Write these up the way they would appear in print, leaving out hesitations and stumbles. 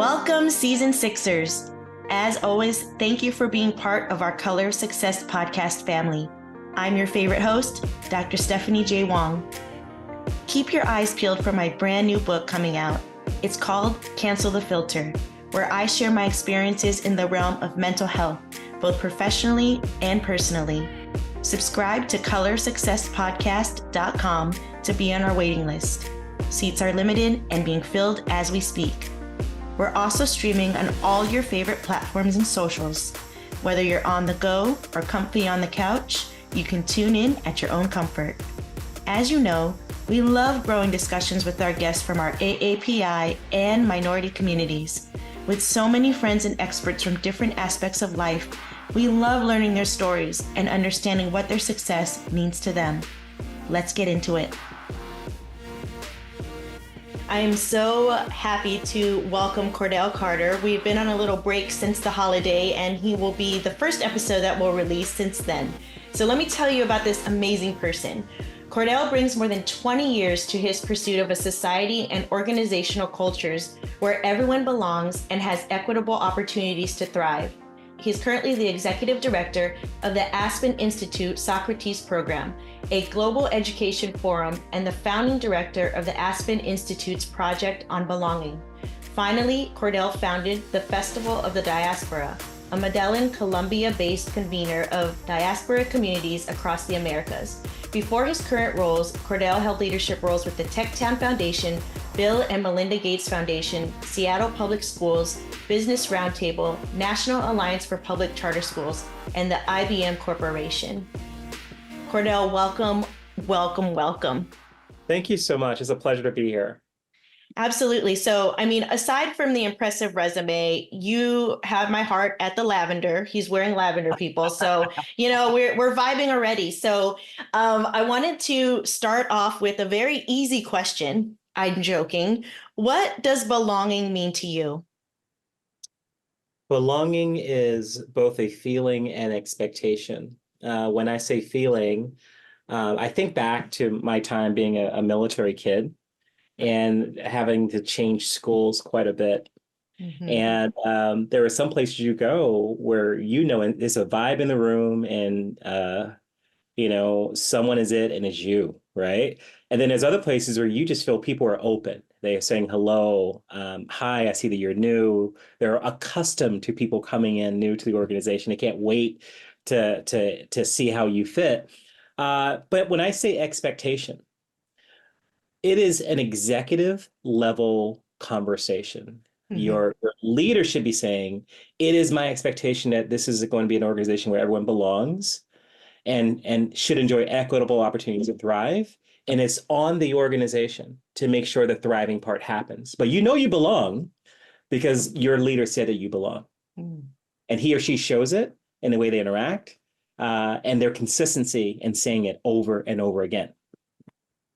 Welcome, Season Sixers. As always, thank you for being part of our Color of Success podcast family. I'm your favorite host, Dr. Stephanie J. Wong. Keep your eyes peeled for my brand new book coming out. It's called Cancel the Filter, where I share my experiences in the realm of mental health, both professionally and personally. Subscribe to colorsuccesspodcast.com to be on our waiting list. Seats are limited and being filled as we speak. We're also streaming on all your favorite platforms and socials. Whether you're on the go or comfy on the couch, you can tune in at your own comfort. As you know, we love growing discussions with our guests from our AAPI and minority communities. With so many friends and experts from different aspects of life, we love learning their stories and understanding what their success means to them. Let's get into it. I am so happy to welcome Cordell Carter. We've been on a little break since the holiday, and he will be the first episode that we'll release since then. So let me tell you about this amazing person. Cordell brings more than 20 years to his pursuit of a society and organizational cultures where everyone belongs and has equitable opportunities to thrive. He's currently the executive director of the Aspen Institute Socrates Program, a global education forum, and the founding director of the Aspen Institute's Project on Belonging. Finally, Cordell founded the Festival of the Diaspora, a Medellin, Colombia-based convener of diasporic communities across the Americas. Before his current roles, Cordell held leadership roles with the Techtown Foundation, Bill and Melinda Gates Foundation, Seattle Public Schools, Business Roundtable, National Alliance for Public Charter Schools, and the IBM Corporation. Cordell, welcome, welcome, welcome. Thank you so much. It's a pleasure to be here. Absolutely. So, aside from the impressive resume, you have my heart at the lavender. He's wearing lavender, people. So, we're vibing already. So, I wanted to start off with a very easy question. I'm joking. What does belonging mean to you? Belonging is both a feeling and expectation. When I say feeling, I think back to my time being a military kid and having to change schools quite a bit. Mm-hmm. And there are some places you go where, there's a vibe in the room and, someone is it and it's you, right? And then there's other places where you just feel people are open. They are saying hello, hi, I see that you're new. They're accustomed to people coming in new to the organization. They can't wait to see how you fit. But when I say expectation, it is an executive level conversation. Mm-hmm. Your leader should be saying, it is my expectation that this is going to be an organization where everyone belongs and should enjoy equitable opportunities to thrive. And it's on the organization to make sure the thriving part happens. But you belong because your leader said that you belong. Mm. And he or she shows it in the way they interact and their consistency in saying it over and over again.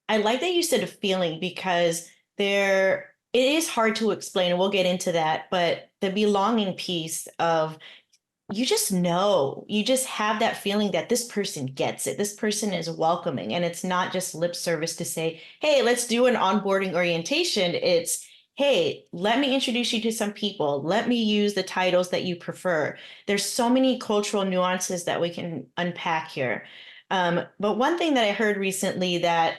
I like that you said a feeling because it is hard to explain, and we'll get into that, but the belonging piece of you just have that feeling that this person gets it. This person is welcoming, and it's not just lip service to say, hey, let's do an onboarding orientation. It's, hey, let me introduce you to some people. Let me use the titles that you prefer. There's so many cultural nuances that we can unpack here. But one thing that I heard recently that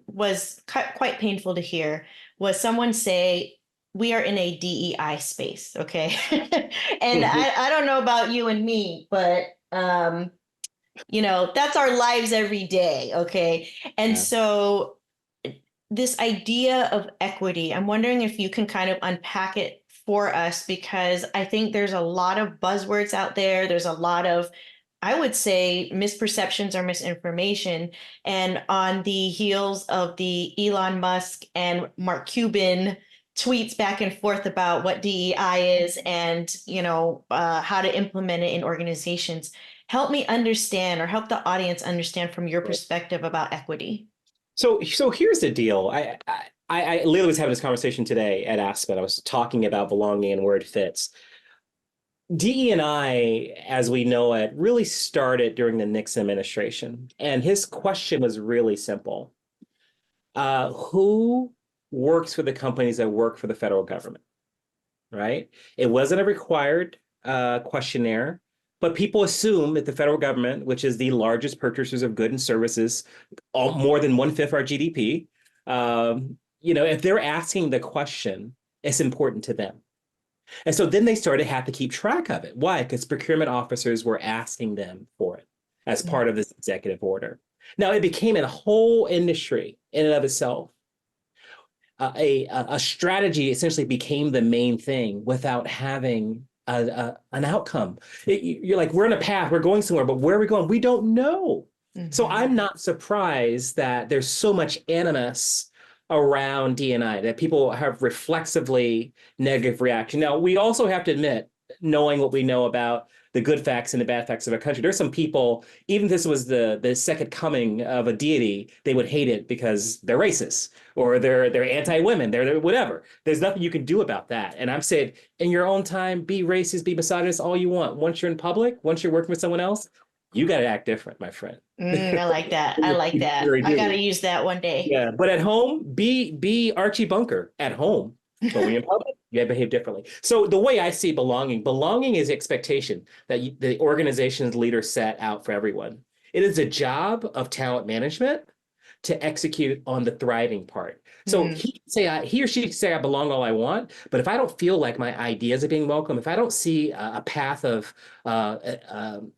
was quite painful to hear was someone say, we are in a DEI space, okay? And I don't know about you and me, but, that's our lives every day, okay? And so this idea of equity, I'm wondering if you can kind of unpack it for us, because I think there's a lot of buzzwords out there. There's a lot of, I would say, misperceptions or misinformation. And on the heels of the Elon Musk and Mark Cuban tweets back and forth about what DEI is and, how to implement it in organizations, help me understand, or help the audience understand from your perspective about equity. So here's the deal. I literally was having this conversation today at Aspen. I was talking about belonging and where it fits. DE&I, as we know it, really started during the Nixon administration. And his question was really simple. Who works for the companies that work for the federal government? right? It wasn't a required questionnaire, but people assume that the federal government, which is the largest purchasers of goods and services, more than 1/5 our GDP, if they're asking the question, it's important to them. And so then they started to have to keep track of it. Why? Because procurement officers were asking them for it as part of this executive order. Now, it became a whole industry in and of itself. A strategy essentially became the main thing without having an outcome. You're like, we're on a path, we're going somewhere, but where are we going? We don't know. So I'm not surprised that there's so much animus around D&I, that people have reflexively negative reaction. Now, we also have to admit, knowing what we know about the good facts and the bad facts of our country, there's some people, even if this was the second coming of a deity, they would hate it because they're racist or they're anti-women, they're whatever. There's nothing you can do about that. And I'm saying, in your own time, be racist, be misogynist, all you want. Once you're in public, once you're working with someone else, you got to act different, my friend. I like that. I like that. I got to use that one day. Yeah, but at home, be Archie Bunker at home. But when you're in public, you gotta behave differently. So the way I see belonging is expectation that the organization's leader set out for everyone. It is a job of talent management to execute on the thriving part. So he or she can say I belong all I want, but if I don't feel like my ideas are being welcome, if I don't see a path of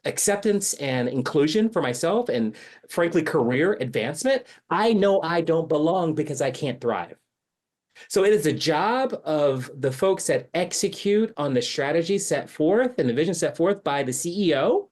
acceptance and inclusion for myself and frankly career advancement, I know I don't belong because I can't thrive. So it is a job of the folks that execute on the strategy set forth and the vision set forth by the CEO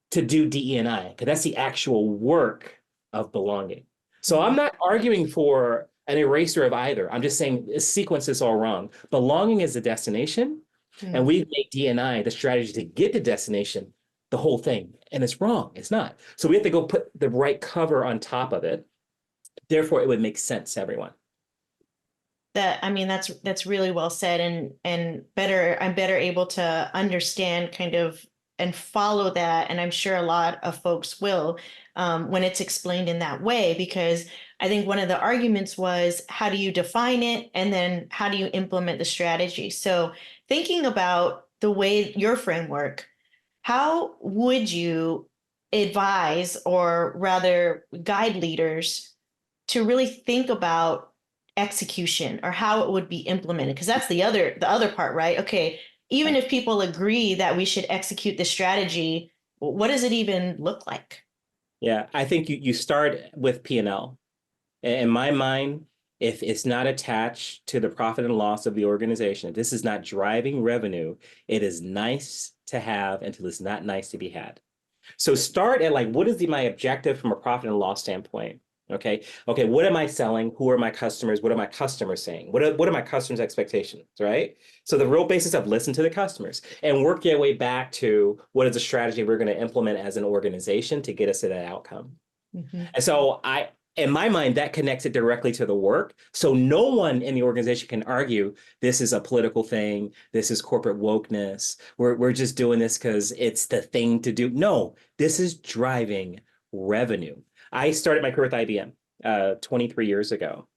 to do DE&I, because that's the actual work of belonging. So I'm not arguing for an eraser of either. I'm just saying this sequence is all wrong. Belonging is the destination, and we make D&I the strategy to get the destination, the whole thing. And it's wrong. It's not. So we have to go put the right cover on top of it. Therefore, it would make sense to everyone. That's really well said, and I'm better able to understand kind of and follow that, and I'm sure a lot of folks will when it's explained in that way, because I think one of the arguments was, how do you define it, and then how do you implement the strategy? So thinking about the way your framework, how would you advise, or rather guide leaders to really think about execution or how it would be implemented? Because that's the other part, right? Okay, even if people agree that we should execute the strategy, what does it even look like? Yeah, I think you start with P&L. In my mind, if it's not attached to the profit and loss of the organization, if this is not driving revenue, it is nice to have until it's not nice to be had. So start at like, what is my objective from a profit and loss standpoint? Okay, what am I selling? Who are my customers? What are my customers saying? What are my customers' expectations, right? So the real basis of listen to the customers and work your way back to what is the strategy we're going to implement as an organization to get us to that outcome. And so in my mind, that connects it directly to the work. So no one in the organization can argue this is a political thing. This is corporate wokeness. We're just doing this because it's the thing to do. No, this is driving revenue. I started my career with IBM 23 years ago.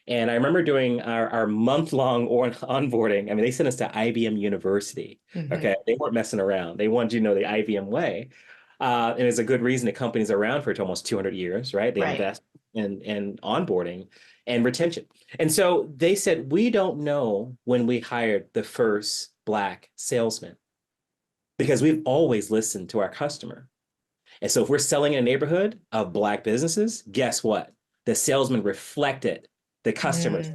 And I remember doing our month-long onboarding. I mean, they sent us to IBM University. Okay, they weren't messing around. They wanted you to know the IBM way. And there's a good reason the company's around for almost 200 years, right? They invest in onboarding and retention. And so they said, we don't know when we hired the first Black salesman because we've always listened to our customer. And so if we're selling in a neighborhood of Black businesses, guess what? The salesman reflected the customers.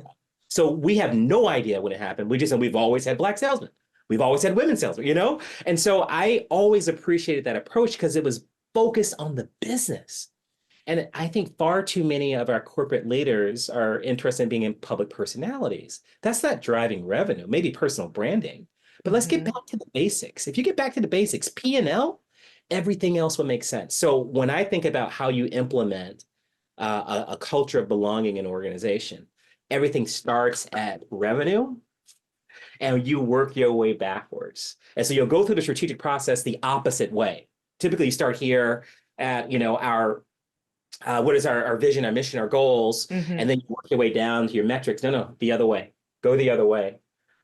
So we have no idea when it happened. We've always had Black salesmen. We've always had women salesmen, And so I always appreciated that approach because it was focused on the business. And I think far too many of our corporate leaders are interested in being in public personalities. That's not driving revenue, maybe personal branding. But let's get back to the basics. If you get back to the basics, P&L, everything else will make sense. So when I think about how you implement a culture of belonging in an organization, everything starts at revenue and you work your way backwards. And so you'll go through the strategic process the opposite way. Typically you start here at, what is our vision, our mission, our goals, and then you work your way down to your metrics. No, the other way. Go the other way.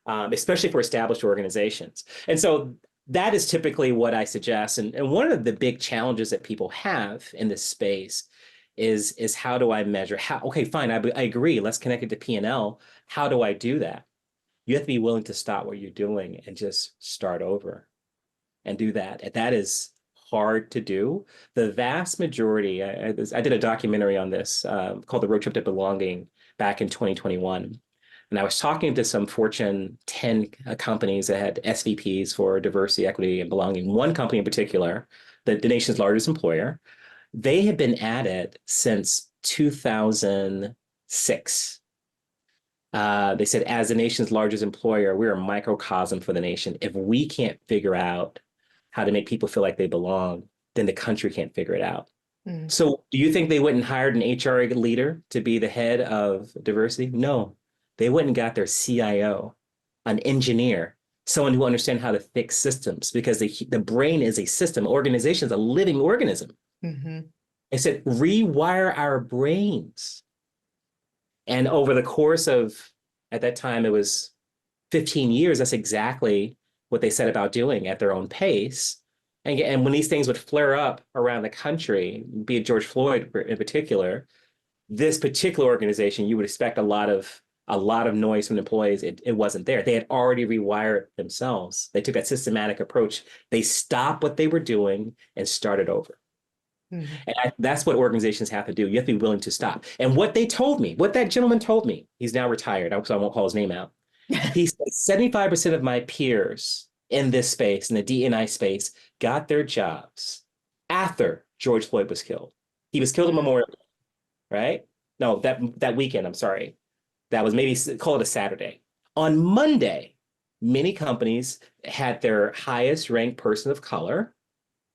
especially for established organizations. And so that is typically what I suggest. And one of the big challenges that people have in this space is how do I measure? Okay, fine, I agree. Let's connect it to P&L. How do I do that? You have to be willing to stop what you're doing and just start over and do that. And that is hard to do. The vast majority, I did a documentary on this called The Road Trip to Belonging back in 2021. And I was talking to some Fortune 10 companies that had SVPs for diversity, equity, and belonging. One company in particular, the nation's largest employer, they had been at it since 2006. They said, as the nation's largest employer, we're a microcosm for the nation. If we can't figure out how to make people feel like they belong, then the country can't figure it out. Mm. So do you think they went and hired an HR leader to be the head of diversity? No, they went and got their CIO, an engineer, someone who understands how to fix systems, because the brain is a system. Organization is a living organism. Mm-hmm. They said, rewire our brains. And over the course of, at that time, it was 15 years, that's exactly what they set about doing at their own pace. And when these things would flare up around the country, be it George Floyd in particular, this particular organization, you would expect a lot of noise from employees. It wasn't there. They had already rewired themselves. They took a systematic approach. They stopped what they were doing and started over. Mm-hmm. And that's what organizations have to do. You have to be willing to stop. And what they told me, what that gentleman told me, he's now retired, so I won't call his name out. He said 75% of my peers in this space, in the D&I space, got their jobs after George Floyd was killed. He was killed on Memorial Day, right? No, that weekend, I'm sorry. That was maybe, call it a Saturday. On Monday, many companies had their highest ranked person of color,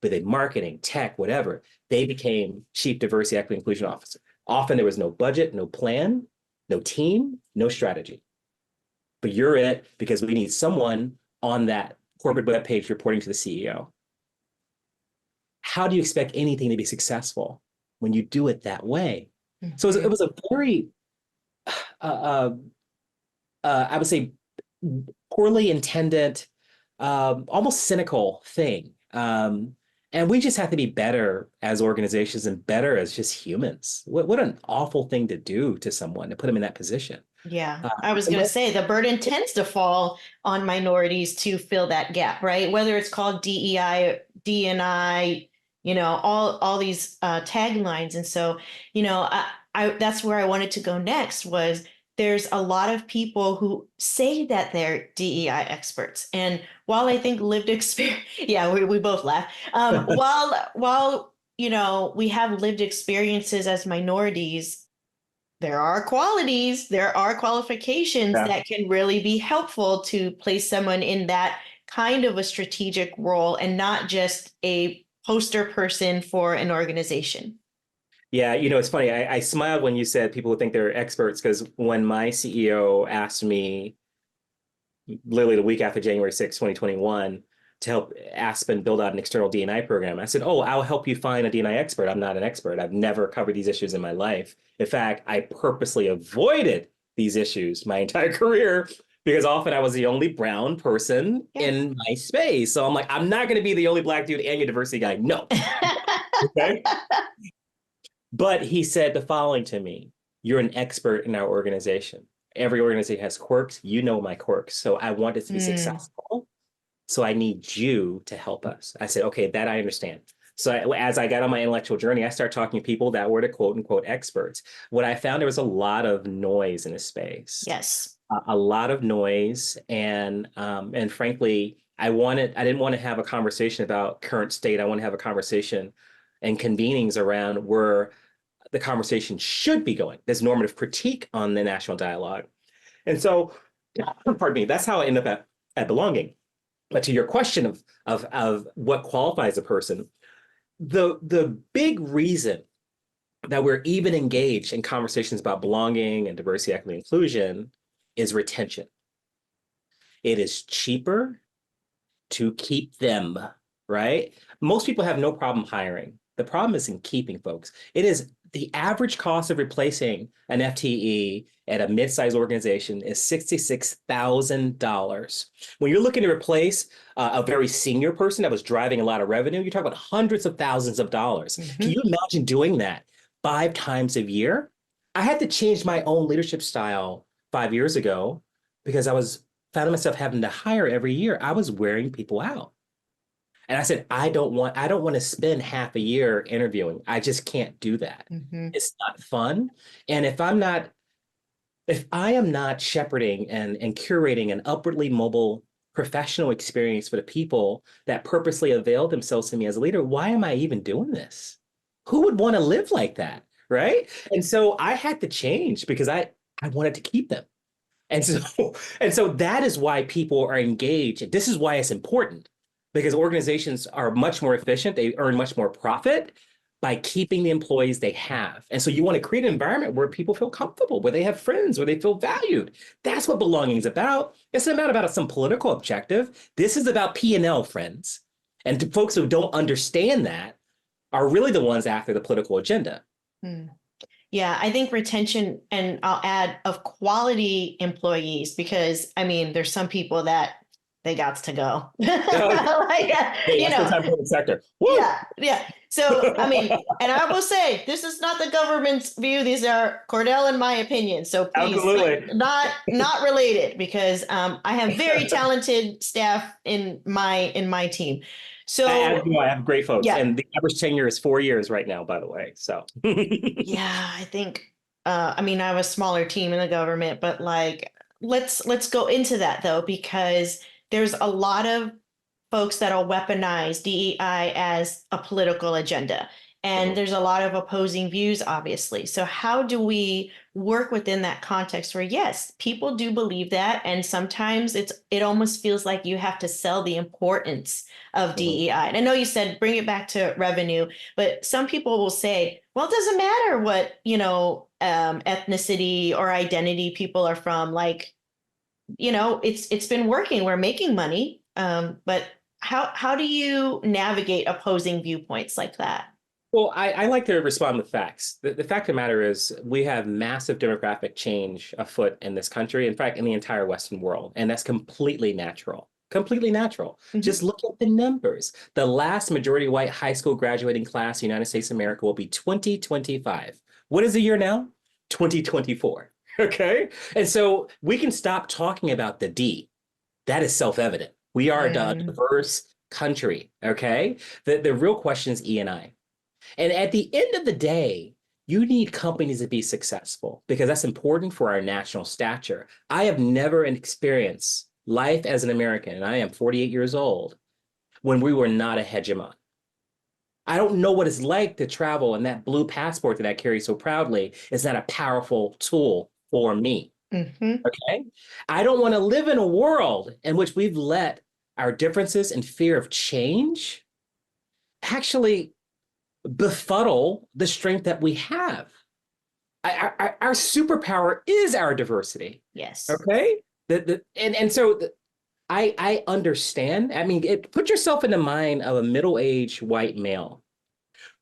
be they marketing, tech, whatever, they became chief diversity, equity, inclusion officer. Often there was no budget, no plan, no team, no strategy. But you're it because we need someone on that corporate web page reporting to the CEO. How do you expect anything to be successful when you do it that way? Mm-hmm. So it was a very, I would say, poorly intended, almost cynical thing. And we just have to be better as organizations and better as just humans. What an awful thing to do to someone, to put them in that position. Yeah, I was going to say the burden tends to fall on minorities to fill that gap, right? Whether it's called DEI, D&I, all these taglines. And so, I that's where I wanted to go next was there's a lot of people who say that they're DEI experts. And while I think lived experience, yeah, we both laugh. While we have lived experiences as minorities, there are qualities, there are qualifications that can really be helpful to place someone in that kind of a strategic role and not just a poster person for an organization. Yeah, it's funny. I smiled when you said people would think they're experts, because when my CEO asked me, literally the week after January 6, 2021, to help Aspen build out an external D&I program, I said, oh, I'll help you find a D&I expert. I'm not an expert. I've never covered these issues in my life. In fact, I purposely avoided these issues my entire career because often I was the only brown person in my space. So I'm like, I'm not going to be the only Black dude and your diversity guy. No. Okay. But he said the following to me: you're an expert in our organization. Every organization has quirks. You know my quirks. So I want it to be successful. So I need you to help us. I said, okay, that I understand. So as I got on my intellectual journey, I started talking to people that were the quote unquote experts. What I found, there was a lot of noise in this space. Yes. A lot of noise. And frankly, I didn't want to have a conversation about current state. I want to have a conversation and convenings around where the conversation should be going. There's normative critique on the national dialogue. And so, pardon me, that's how I end up at Belonging. But to your question of what qualifies a person, the big reason that we're even engaged in conversations about belonging and diversity, equity, inclusion is retention. It is cheaper to keep them, right? Most people have no problem hiring. The problem is in keeping folks. the average cost of replacing an FTE at a mid-sized organization is $66,000. When you're looking to replace a very senior person that was driving a lot of revenue, you're talking about hundreds of thousands of dollars. Can you imagine doing that 5 times a year? I had to change my own leadership style 5 years ago because found myself having to hire every year. I was wearing people out. And I said, I don't want to spend half a year interviewing. I just can't do that. It's not fun. And if I am not shepherding and curating an upwardly mobile professional experience for the people that purposely avail themselves to me as a leader, why am I even doing this? Who would want to live like that? Right. And so I had to change because I wanted to keep them. And so that is why people are engaged. This is why it's important, because organizations are much more efficient. They earn much more profit by keeping the employees they have. And so you want to create an environment where people feel comfortable, where they have friends, where they feel valued. That's what belonging is about. It's not about some political objective. This is about P&L, friends. And to folks who don't understand that are really the ones after the political agenda. Yeah, I think retention, and I'll add, of quality employees, because I mean, there's some people that they got to go. Like, Hey, that's the time for the sector. Woo! Yeah. So, I mean, and I will say, this is not the government's view. These are Cordell and my opinion. So please, Absolutely. not related, because I have very talented staff in my team. So I have great folks, yeah. and the average tenure is 4 years right now, by the way. So Yeah, I think, I mean, I have a smaller team in the government, but like, let's go into that though, because there's a lot of folks that'll weaponize DEI as a political agenda. And there's a lot of opposing views, obviously. So how do we work within that context where, yes, people do believe that, and sometimes it almost feels like you have to sell the importance of DEI. And I know you said bring it back to revenue, but some people will say, well, it doesn't matter what, ethnicity or identity people are from. Like, it's been working. We're making money. But how do you navigate opposing viewpoints like that? Well, I like to respond with facts. The fact of the matter is we have massive demographic change afoot in this country, in fact, in the entire Western world, and that's completely natural. Completely natural. Just look at the numbers. The last majority white high school graduating class in the United States of America will be 2025. What is the year now? 2024. Okay. And so we can stop talking about the D. That is self-evident. We are a diverse country. Okay. The real question is E&I. And at the end of the day, you need companies to be successful because that's important for our national stature. I have never experienced life as an American, and I am 48 years old, when we were not a hegemon. I don't know what it's like to travel, and that blue passport that I carry so proudly is not a powerful tool for me. Okay? I don't want to live in a world in which we've let our differences and fear of change actually befuddle the strength that we have. Our superpower is our diversity. Yes. Okay. So I understand. I mean, put yourself in the mind of a middle-aged white male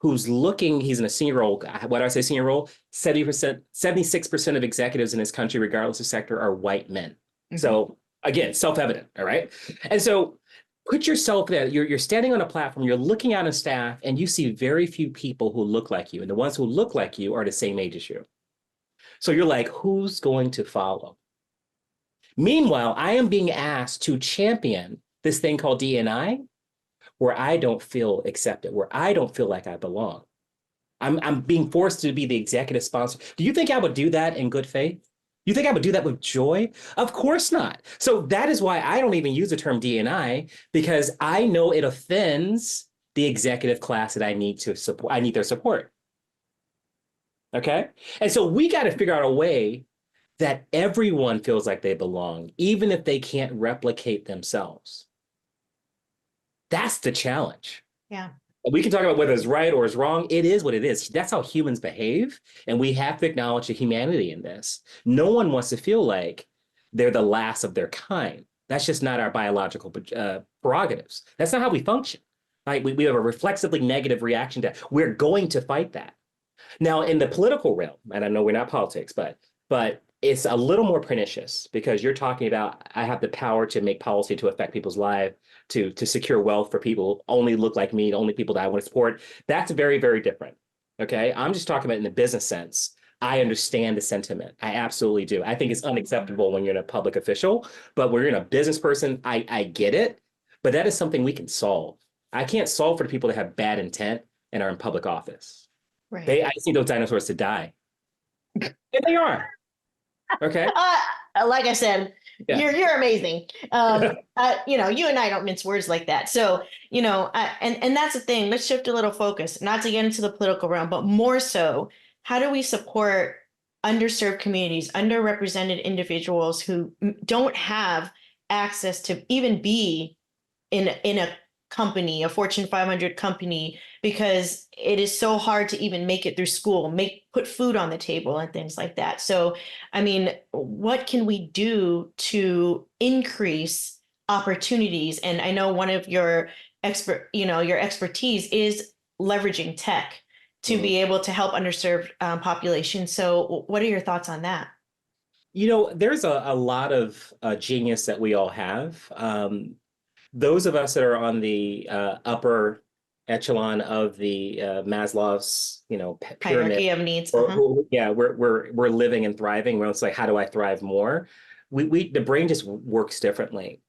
who's looking, he's in a senior role. What do I say senior role? 70%, 76% of executives in this country, regardless of sector, are white men. So again, self-evident. All right. And so put yourself there. You're standing on a platform, you're looking out at staff, and you see very few people who look like you. And the ones who look like you are the same age as you. So you're like, who's going to follow? Meanwhile, I am being asked to champion this thing called D&I, where I don't feel accepted, where I don't feel like I belong. I'm being forced to be the executive sponsor. Do you think I would do that in good faith? You think I would do that with joy? Of course not. So that is why I don't even use the term D&I, because I know it offends the executive class that I need to support. I need their support. Okay. And so we got to figure out a way that everyone feels like they belong, even if they can't replicate themselves. That's the challenge. Yeah. We can talk about whether it's right or it's wrong. It is what it is. That's how humans behave. And we have to acknowledge the humanity in this. No one wants to feel like they're the last of their kind. That's just not our biological prerogatives. That's not how we function. Like we have a reflexively negative reaction to that. We're going to fight that. Now, in the political realm, and I know we're not politics, but it's a little more pernicious because you're talking about I have the power to make policy to affect people's lives, to secure wealth for people only look like me, only people that I want to support. That's very, very different. Okay. I'm just talking about in the business sense. I understand the sentiment. I absolutely do. I think it's unacceptable when you're in a public official, but when you're in a business person, I get it. But that is something we can solve. I can't solve for the people that have bad intent and are in public office. Right. I just need those dinosaurs to die. And they are. Okay. Like I said, Yeah. you're amazing. You and I don't mince words like that. So, and that's the thing. Let's shift a little focus, not to get into the political realm, but more so, how do we support underserved communities, underrepresented individuals who don't have access to even be in a company, a Fortune 500 company, because it is so hard to even make it through school, put food on the table and things like that. So, I mean, what can we do to increase opportunities? And I know one of your your expertise is leveraging tech to be able to help underserved populations. So, what are your thoughts on that? There's a lot of genius that we all have. Those of us that are on the upper echelon of the Maslow's, pyramid, Hierarchy of needs. yeah, we're living and thriving. Where it's like, how do I thrive more? The brain just works differently.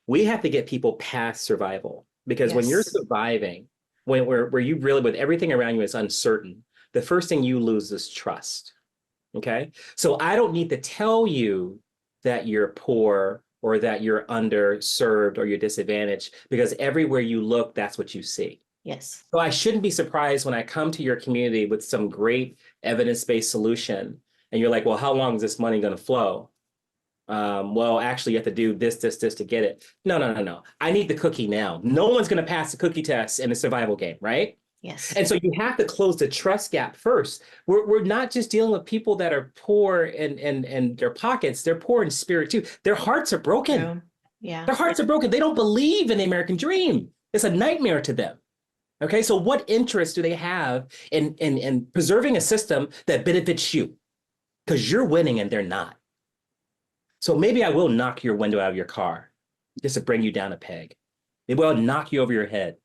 We have to get people past survival because when you're Yes. surviving, where you really with everything around you is uncertain, the first thing you lose is trust. Okay, so I don't need to tell you that you're poor or that you're underserved or you're disadvantaged because everywhere you look, that's what you see. Yes. So I shouldn't be surprised when I come to your community with some great evidence-based solution and you're like, well, how long is this money going to flow? Well, actually, you have to do this to get it. No, no, no, no. I need the cookie now. No one's going to pass the cookie test in a survival game, right? Yes. And so you have to close the trust gap first. We're not just dealing with people that are poor in their pockets, they're poor in spirit too. Their hearts are broken. True. Yeah. Their hearts are broken. They don't believe in the American dream. It's a nightmare to them. Okay, so what interest do they have in preserving a system that benefits you? Because you're winning and they're not. So maybe I will knock your window out of your car just to bring you down a peg. Maybe I'll knock you over your head.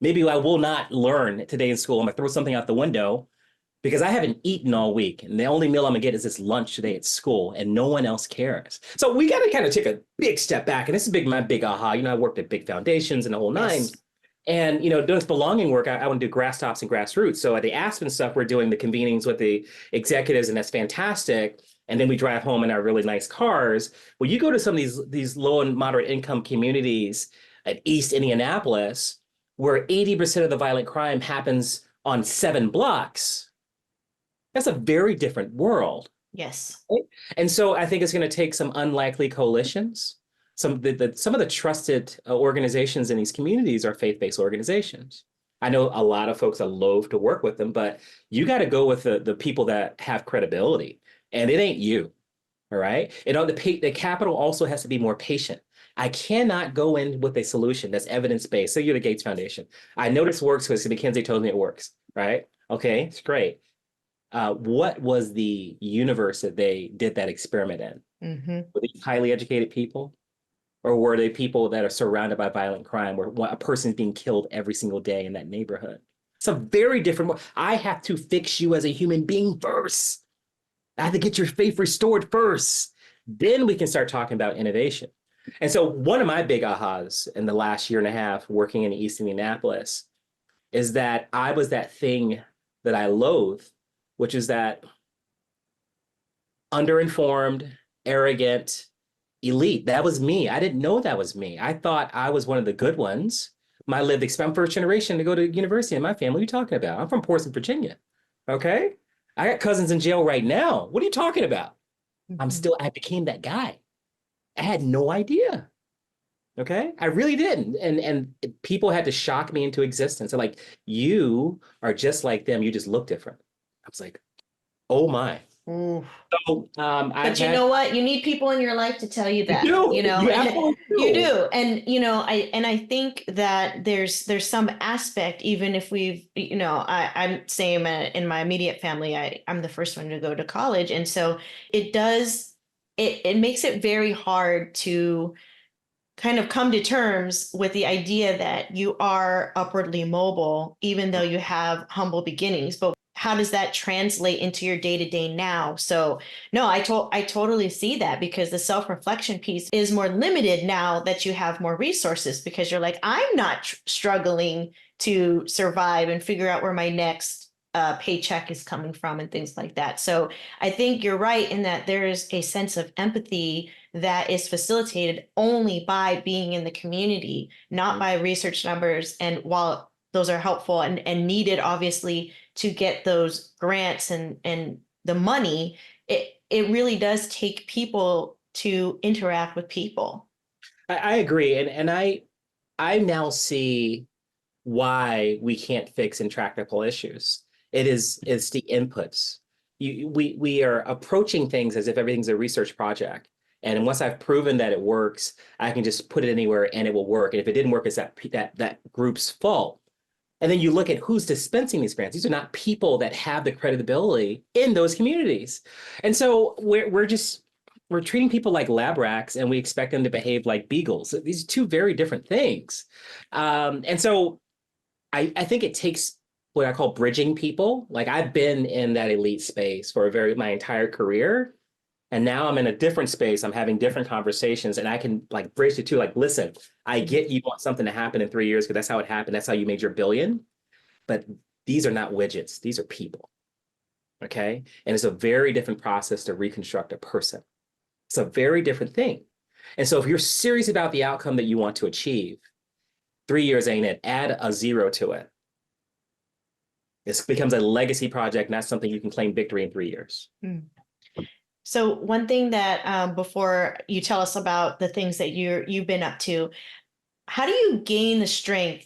Maybe I will not learn today in school. I'm gonna throw something out the window because I haven't eaten all week. And the only meal I'm gonna get is this lunch today at school and no one else cares. So we gotta kind of take a big step back. And this is my big aha. I worked at big foundations and the whole nine. Yes. And doing this belonging work, I want to do grass tops and grassroots. So at the Aspen stuff, we're doing the convenings with the executives, and that's fantastic. And then we drive home in our really nice cars. Well, you go to some of these low and moderate income communities at East Indianapolis, where 80% of the violent crime happens on 7 blocks. That's a very different world. Yes. And so I think it's going to take some unlikely coalitions. Some of the trusted organizations in these communities are faith-based organizations. I know a lot of folks are loath to work with them, but you got to go with the people that have credibility, and it ain't you. All right. The capital also has to be more patient. I cannot go in with a solution that's evidence-based. So you're the Gates Foundation. I know this works because McKinsey told me it works, right? Okay, it's great. What was the universe that they did that experiment in? Mm-hmm. Were these highly educated people? Or were they people that are surrounded by violent crime where a person's being killed every single day in that neighborhood? It's a very different. I have to fix you as a human being first. I have to get your faith restored first. Then we can start talking about innovation. And so one of my big ahas in the last year and a half working in East Indianapolis is that I was that thing that I loathe, which is that underinformed, arrogant, elite. That was me. I didn't know that was me. I thought I was one of the good ones. I'm first generation to go to university in my family. What are you talking about? I'm from Portsmouth, Virginia. Okay. I got cousins in jail right now. What are you talking about? Mm-hmm. I became that guy. I had no idea. Okay. I really didn't. And people had to shock me into existence. They're like, you are just like them. You just look different. I was like, oh my. Ooh. So I've But you had, know what? You need people in your life to tell you you that, do, you absolutely you do. do. And I think that there's some aspect, even if we've, I'm same in my immediate family, I'm the first one to go to college. And so it does, it makes it very hard to kind of come to terms with the idea that you are upwardly mobile, even though you have humble beginnings. But how does that translate into your day to day now? So, no, I totally see that, because the self reflection piece is more limited now that you have more resources, because you're like, I'm not struggling to survive and figure out where my next paycheck is coming from and things like that. So I think you're right in that there is a sense of empathy that is facilitated only by being in the community, not by research numbers. And while those are helpful and needed, obviously, to get those grants and the money, it really does take people to interact with people. I agree. I now see why we can't fix intractable issues. It's the inputs. We are approaching things as if everything's a research project. And once I've proven that it works, I can just put it anywhere and it will work. And if it didn't work, it's that group's fault. And then you look at who's dispensing these grants. These are not people that have the credibility in those communities. And so we're treating people like lab rats and we expect them to behave like beagles. These are two very different things. And so I think it takes what I call bridging people. Like I've been in that elite space for my entire career. And now I'm in a different space. I'm having different conversations and I can like bridge the two. Like, listen, I get you want something to happen in 3 years because that's how it happened. That's how you made your billion. But these are not widgets. These are people. Okay. And it's a very different process to reconstruct a person. It's a very different thing. And so if you're serious about the outcome that you want to achieve, 3 years ain't it. Add a zero to it. This becomes a legacy project, not something you can claim victory in 3 years. Mm. So one thing that before you tell us about the things that you've been up to, how do you gain the strength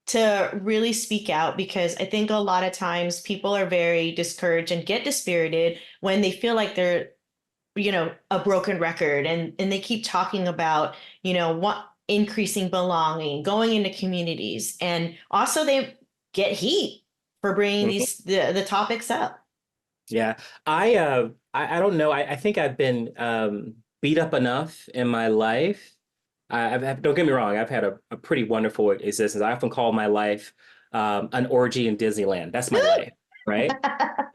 to really speak out? Because I think a lot of times people are very discouraged and get dispirited when they feel like they're, a broken record, and they keep talking about, what increasing belonging, going into communities, and also they get heat for bringing Mhm. the topics up. Yeah, I don't know. I think I've been beat up enough in my life. Don't get me wrong. I've had a pretty wonderful existence. I often call my life an orgy in Disneyland. That's my life, right?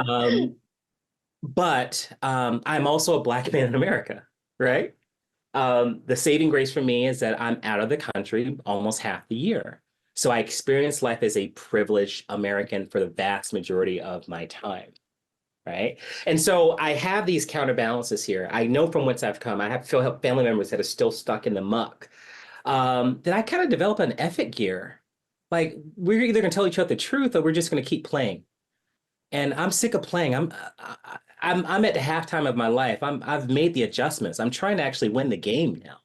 Um, but I'm also a Black man in America, right? The saving grace for me is that I'm out of the country almost half the year. So I experience life as a privileged American for the vast majority of my time. Right. And so I have these counterbalances here. I know from whence I've come. I have family members that are still stuck in the muck. That I kind of develop an ethic gear. Like we're either going to tell each other the truth or we're just going to keep playing. And I'm sick of playing. I'm at the halftime of my life. I've made the adjustments. I'm trying to actually win the game now.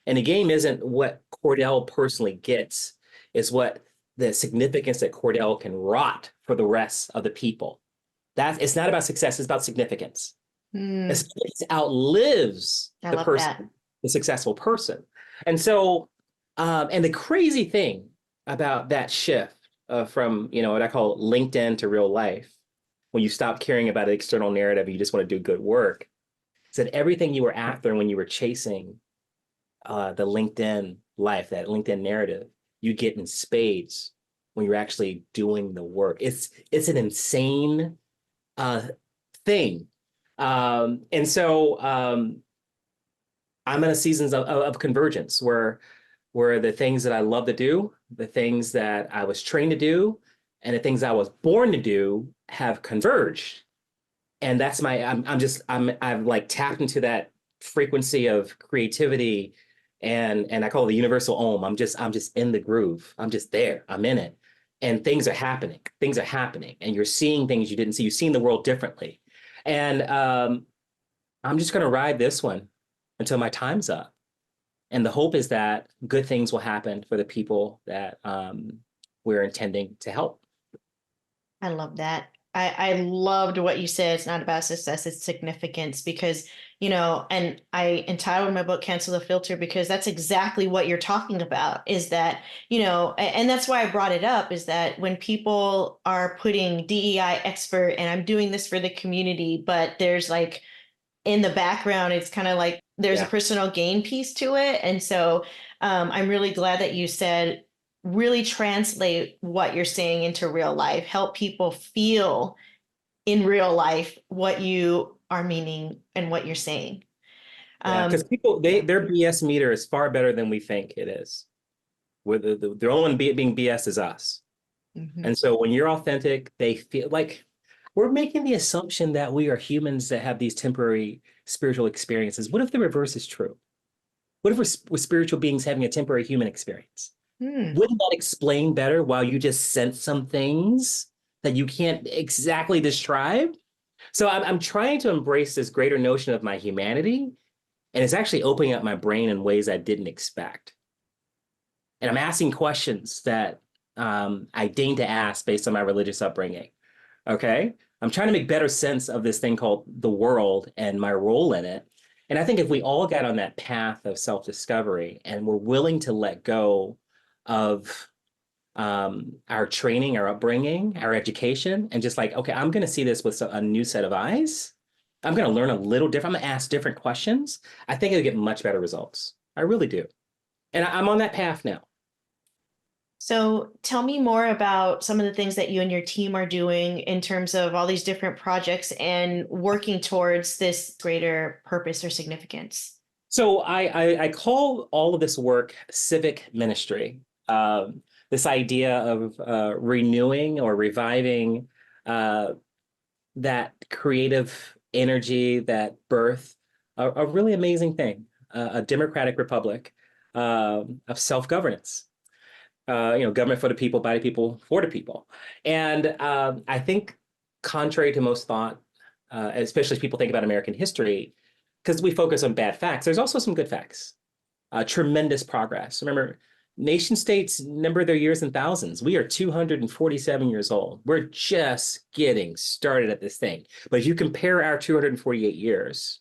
And the game isn't what Cordell personally gets, is what the significance that Cordell can rot for the rest of the people. It's not about success, it's about significance. Hmm, It outlives I the love person, that. the successful person. And so, and the crazy thing about that shift from, what I call LinkedIn to real life, when you stop caring about the external narrative, you just want to do good work, is that everything you were after when you were chasing the LinkedIn life, that LinkedIn narrative, you get in spades when you're actually doing the work. It's an insane uh, thing. And so I'm in a seasons of convergence where the things that I love to do, the things that I was trained to do, and the things I was born to do have converged. And that's I've like tapped into that frequency of creativity and I call it the universal ohm. I'm just in the groove. I'm just there. I'm in it. And things are happening. Things are happening. And you're seeing things you didn't see. You're seeing the world differently. And I'm just gonna ride this one until my time's up. And the hope is that good things will happen for the people that we're intending to help. I love that. I loved what you said. It's not about success, it's significance because, you know, and I entitled my book Cancel the Filter because that's exactly what you're talking about is that, you know, and that's why I brought it up is that when people are putting DEI expert and I'm doing this for the community, but there's like in the background, it's kind of like there's a Yeah. personal gain piece to it. And so I'm really glad that you said, really translate what you're saying into real life, help people feel in real life what you are meaning and what you're saying. Yeah, because Um, people, yeah. their BS meter is far better than we think it is. Where the only one being BS is us. Mhm. And so when you're authentic, they feel like we're making the assumption that we are humans that have these temporary spiritual experiences. What if the reverse is true? What if we're spiritual beings having a temporary human experience? Hmm. Wouldn't that explain better why you just sense some things that you can't exactly describe? So I'm trying to embrace this greater notion of my humanity, and it's actually opening up my brain in ways I didn't expect. And I'm asking questions that I deign to ask based on my religious upbringing. Okay. I'm trying to make better sense of this thing called the world and my role in it. And I think if we all got on that path of self-discovery and we're willing to let go of our training, our upbringing, our education, and just like, okay, I'm going to see this with a new set of eyes. I'm going to learn a little different. I'm going to ask different questions. I think it'll get much better results. I really do. And I'm on that path now. So tell me more about some of the things that you and your team are doing in terms of all these different projects and working towards this greater purpose or significance. So I call all of this work civic ministry. This idea of renewing or reviving uh, that creative energy, that birth, a really amazing thing, a democratic republic of self-governance. Government for the people, by the people, for the people. And I think, contrary to most thought, especially as people think about American history, because we focus on bad facts, there's also some good facts. Tremendous progress. Remember, nation states number their years in thousands. We are 247 years old. We're just getting started at this thing. But if you compare our 248 years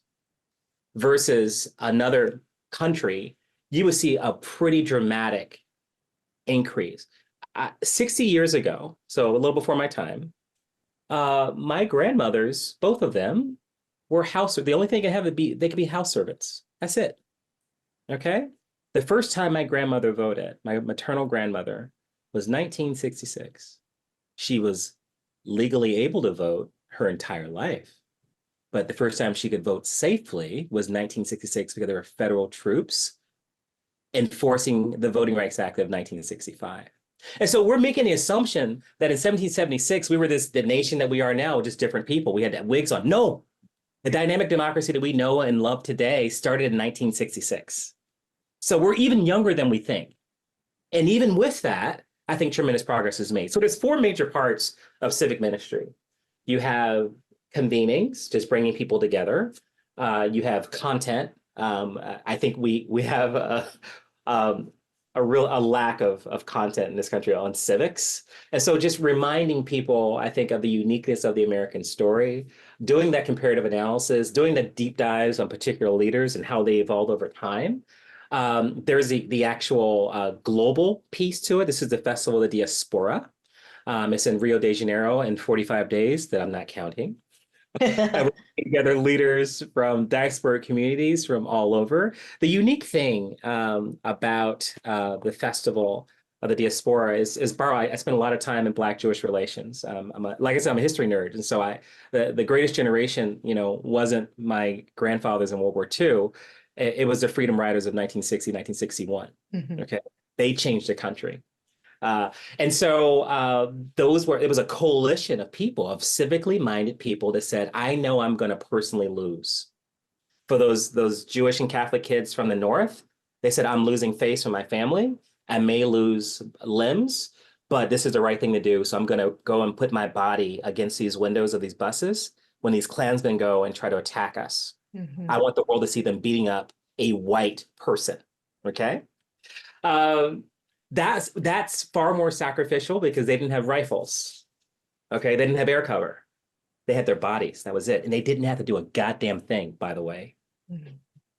versus another country, you would see a pretty dramatic increase. 60 years ago, so a little before my time, my grandmothers, both of them, were house. The only thing they could have they could be house servants. That's it. Okay. The first time my grandmother voted, my maternal grandmother, was 1966. She was legally able to vote her entire life. But the first time she could vote safely was 1966 because there were federal troops enforcing the Voting Rights Act of 1965. And so we're making the assumption that in 1776, we were the nation that we are now, just different people. We had wigs on. No, the dynamic democracy that we know and love today started in 1966. So we're even younger than we think. And even with that, I think tremendous progress is made. So there's four major parts of civic ministry. You have convenings, just bringing people together. You have content. I think we have a lack of content in this country on civics. And so just reminding people, I think, of the uniqueness of the American story, doing that comparative analysis, doing the deep dives on particular leaders and how they evolved over time. There's the actual global piece to it. This is the Festival of the Diaspora. It's in Rio de Janeiro in 45 days that I'm not counting. And we're together leaders from diasporic communities from all over. The unique thing about the Festival of the Diaspora is Barrow. I spent a lot of time in Black Jewish relations. Like I said, I'm a history nerd, and so the greatest generation, wasn't my grandfathers in World War II. It was the Freedom Riders of 1960, 1961. Mhm. Okay, they changed the country. And so it was a coalition of people, of civically minded people that said, I know I'm going to personally lose. For those Jewish and Catholic kids from the North, they said, I'm losing face from my family. I may lose limbs, but this is the right thing to do. So I'm going to go and put my body against these windows of these buses when these Klansmen go and try to attack us. Mhm. I want the world to see them beating up a white person. Okay. Um, that's far more sacrificial because they didn't have rifles. Okay, they didn't have air cover. They had their bodies. That was it. And they didn't have to do a goddamn thing, by the way. Mhm.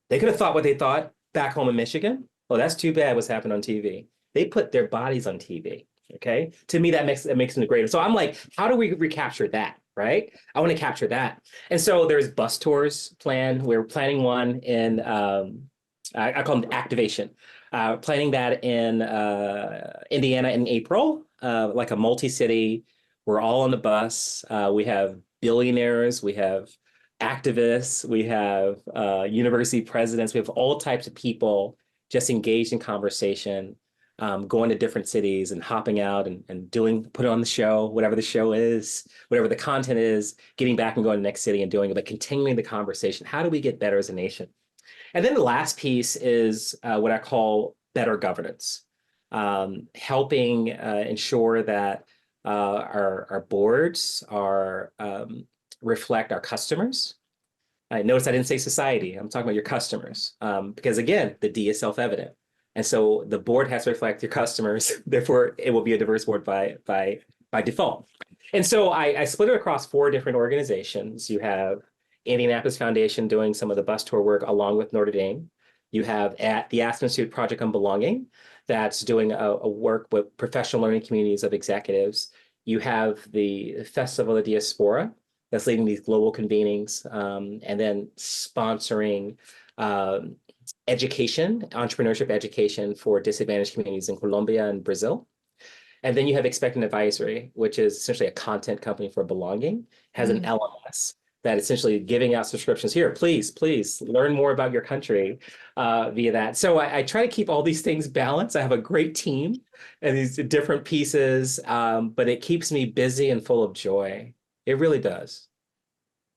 They could have thought what they thought back home in Michigan. Oh, that's too bad what's happened on TV. They put their bodies on TV. Okay. To me, that makes them greater. So I'm like, how do we recapture that? Right. I want to capture that. And so there's bus tours planned. We're planning one in I call them activation. Planning that in Indiana in April, like a multi-city. We're all on the bus. We have billionaires, we have activists, we have university presidents, we have all types of people just engaged in conversation, going to different cities and hopping out and put on the show, whatever the show is, whatever the content is, getting back and going to the next city and doing it, but continuing the conversation. How do we get better as a nation? And then the last piece is what I call better governance, helping ensure that our boards reflect our customers. I notice I didn't say society. I'm talking about your customers, because again, the D is self-evident. And so the board has to reflect your customers. Therefore, it will be a diverse board by default. And so I split it across 4 different organizations. You have Indianapolis Foundation doing some of the bus tour work along with Notre Dame. You have at the Aspen Institute Project on Belonging that's doing a work with professional learning communities of executives. You have the Festival of the Diaspora that's leading these global convenings, and then sponsoring education, entrepreneurship education for disadvantaged communities in Colombia and Brazil. And then you have Expectant Advisory, which is essentially a content company for belonging, has an LMS that essentially giving out subscriptions here. Please learn more about your country via that. So I try to keep all these things balanced. I have a great team and these different pieces, but it keeps me busy and full of joy. It really does.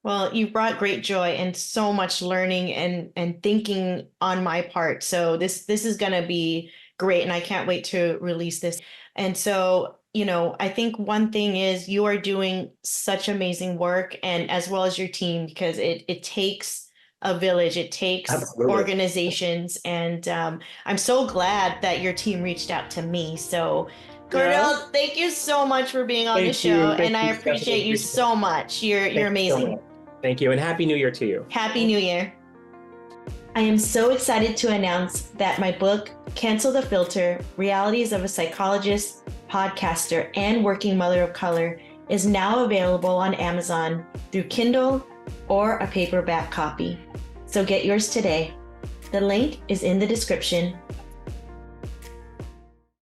Well, you brought great joy and so much learning and thinking on my part. So this is going to be great, and I can't wait to release this. And so, I think one thing is you are doing such amazing work, and as well as your team, because it takes a village, it takes Absolutely. organizations, and I'm so glad that your team reached out to me. So, Yeah. Cordell, thank you so much for being on the Thank you. show, Thank and I you, appreciate Stephanie. you so much. You're Thank you so amazing. much. Thank you, and Happy New Year to you. Happy New Year. I am so excited to announce that my book, Cancel the Filter: Realities of a Psychologist, Podcaster, and Working Mother of Color, is now available on Amazon through Kindle or a paperback copy. So get yours today. The link is in the description.